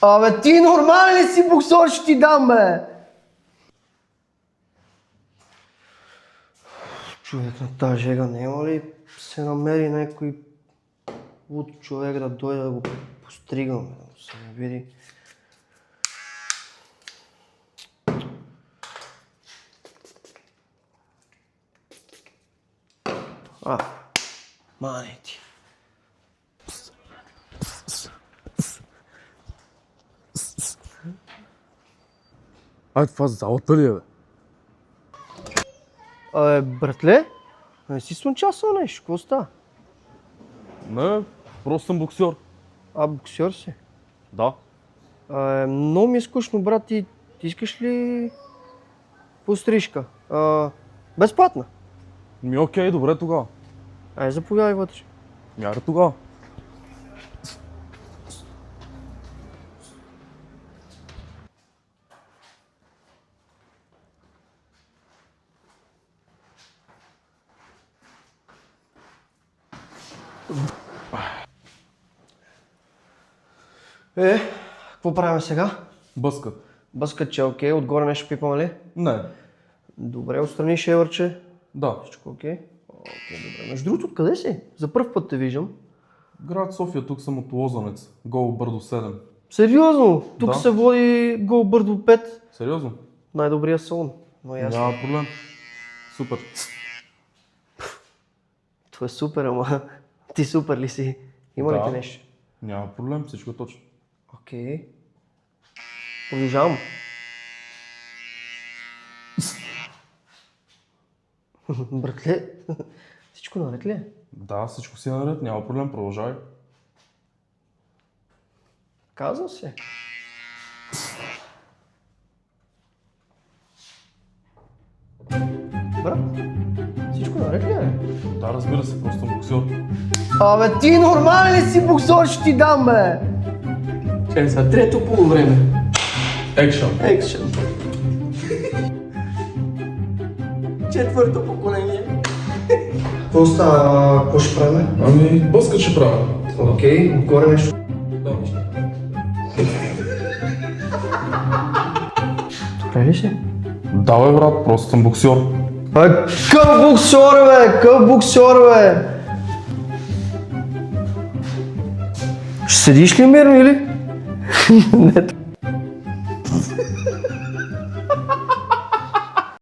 Абе ти нормален ли си, боксер, ще ти дам, бе? Човек, на тази жега няма ли се намери някой луд човек да дойде да го постригам, да се не види? Мане ти. Това залата ли е, бе? Братле, не си слънчасал нещо, какво става? Не, просто съм боксер. Боксер си? Да. Много ми е скучно, брат, ти искаш ли пострижка? Безплатна? Окей, добре тогава. Заповядай вътре. Мяра тогава. Какво правим сега? Бъскат. Бъскат, че окей, отгоре нещо пипаме ли? Не. Добре, отстрани шевърче. Да. Всичко окей? Окей, добре. Между другото, откъде си? За пръв път те виждам. Град София, тук съм от Лозенец. Голо Бърдо 7. Сериозно? Тук Да. се води Гол Бърдо 5. Сериозно? Най-добрия салон. Но ясно. Няма проблем. Супер. Това е супер, ама ти супер ли си? Има ли Да. ти нещо? Няма проблем, всичко е точно. Окей. Продължавам. Братле, всичко наред ли е? Да, всичко си е наред, няма проблем, продължавай. Казвам се. Брат, всичко наред ли е? Да, разбира се, просто съм боксер. Абе ти нормален ли си, боксер, ще ти дам, бе? Чакай сега, трето полувреме. Екшън. Екшън. Четвърто поколение. Какво става? Какво ще правим? Ами, бъскат ще правя. Окей, отгоре нещо. Да. Добре ли си? Да, бе, брат, просто съм боксер. Къв боксер, бе! Къв боксер, бе! Ще седиш ли мирно или? Не.